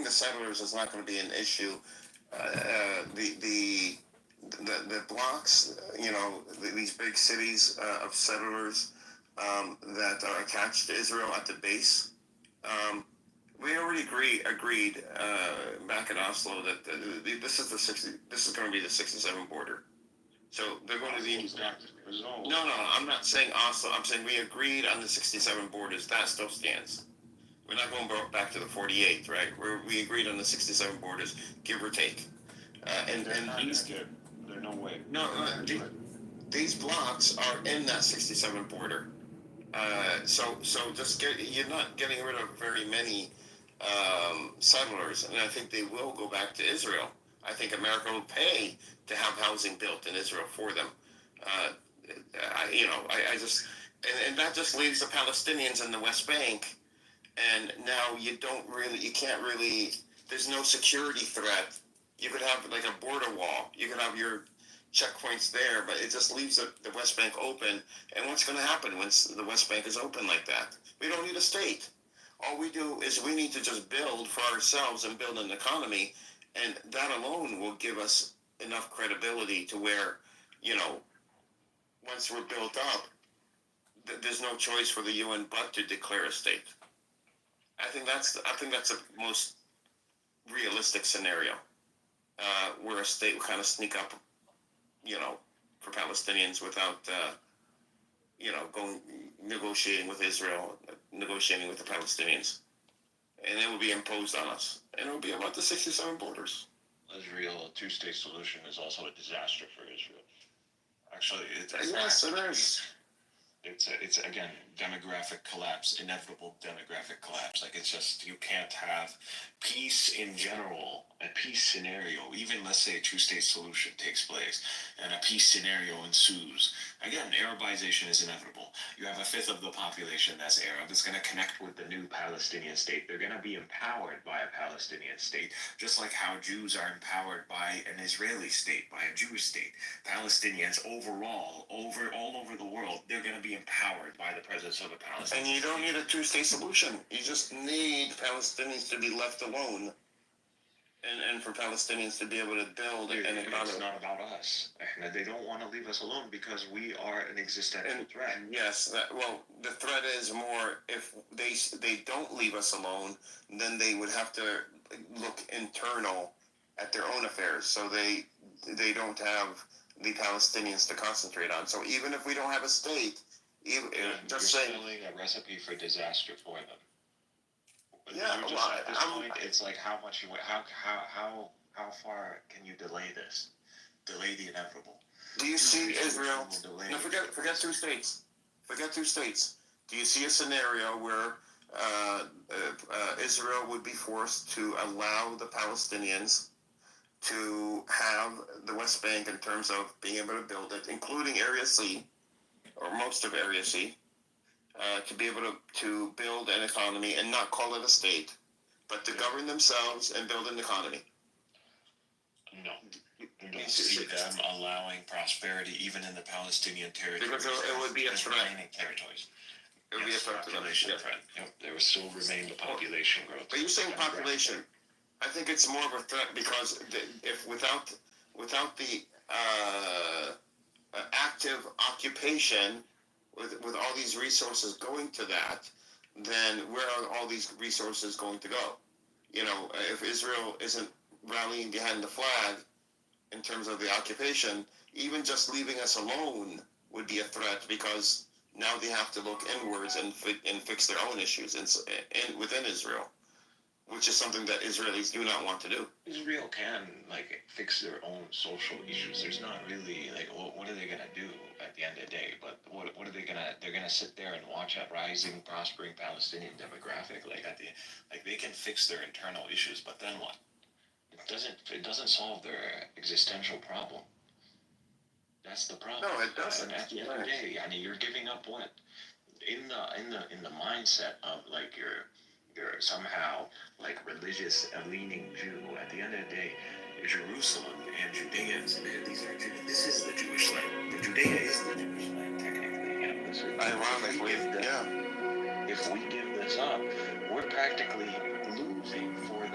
the settlers is not going to be an issue. The blocks, these big cities of settlers that are attached to Israel at the base. We already agreed back at Oslo that this is this is going to be the 67 border. So they're going to be. No, I'm not saying Oslo. I'm saying we agreed on the 67 borders. That still stands. We're not going back to the 48th, right? We agreed on the 67 borders, give or take. And these, there's no way. No, these blocks are in that 67 border. So just you're not getting rid of very many settlers, and I think they will go back to Israel. I think America will pay to have housing built in Israel for them. I just, and that just leaves the Palestinians in the West Bank, and now you can't really, there's no security threat. You could have like a border wall. You could have your checkpoints there, but it just leaves the West Bank open. And what's going to happen once the West Bank is open like that? We don't need a state. All we do is we need to just build for ourselves and build an economy, and that alone will give us enough credibility to where, once we're built up, there's no choice for the UN but to declare a state. I think that's the most realistic scenario, where a state will kind of sneak up, for Palestinians without, negotiating with Israel, negotiating with the Palestinians. And it will be imposed on us. And it will be about the 67 borders. Israel, a two-state solution is also a disaster for Israel. Actually, yes, it is. It's again, demographic collapse, inevitable demographic collapse. Like, it's just, you can't have peace in general, a peace scenario, even let's say a two-state solution takes place and a peace scenario ensues. Again, Arabization is inevitable. You have a fifth of the population that's Arab. It's going to connect with the new Palestinian state. They're going to be empowered by a Palestinian state, just like how Jews are empowered by an Israeli state, by a Jewish state. Palestinians overall, all over the world, they're going to be empowered by the presence of a Palestinian. And you don't need a two-state solution. You just need Palestinians to be left alone, and for Palestinians to be able to build an economy. It's not about us. They don't want to leave us alone because we are an existential threat. Yes, the threat is more if they don't leave us alone, then they would have to look internal at their own affairs. So they don't have the Palestinians to concentrate on. So even if we don't have a state, just saying, selling a recipe for disaster for them. Yeah, at this point, it's like how far can you delay this? Delay the inevitable. Do you see Israel? No, forget two states. Forget two states. Do you see a scenario where Israel would be forced to allow the Palestinians to have the West Bank in terms of being able to build it, including Area C, or most of Area C, to be able to build an economy and not call it a state, but to govern themselves and build an economy? No. You don't see them allowing prosperity even in the Palestinian territories. Because it would be a threat. Territories. It would be a threat to them. Yep. There will still remain the population growth. But you're saying population. I think it's more of a threat because if without the active occupation, with all these resources going to that, then where are all these resources going to go? If Israel isn't rallying behind the flag in terms of the occupation, even just leaving us alone would be a threat, because now they have to look inwards and fix their own issues within Israel, which is something that Israelis do not want to do. Israel can fix their own social issues. There's not really what are they gonna do at the end of the day? But what are they gonna? They're gonna sit there and watch a rising, prospering Palestinian demographic. They can fix their internal issues, but then what? It doesn't solve their existential problem. That's the problem. No, it doesn't. And at the end of the day, you're giving up what? In the mindset of you're somehow religious and leaning Jew. At the end of the day, Jerusalem and Judea, this is the Jewish land. Judea is the Jewish land, technically. Ironically, If we give this up, we're practically losing for the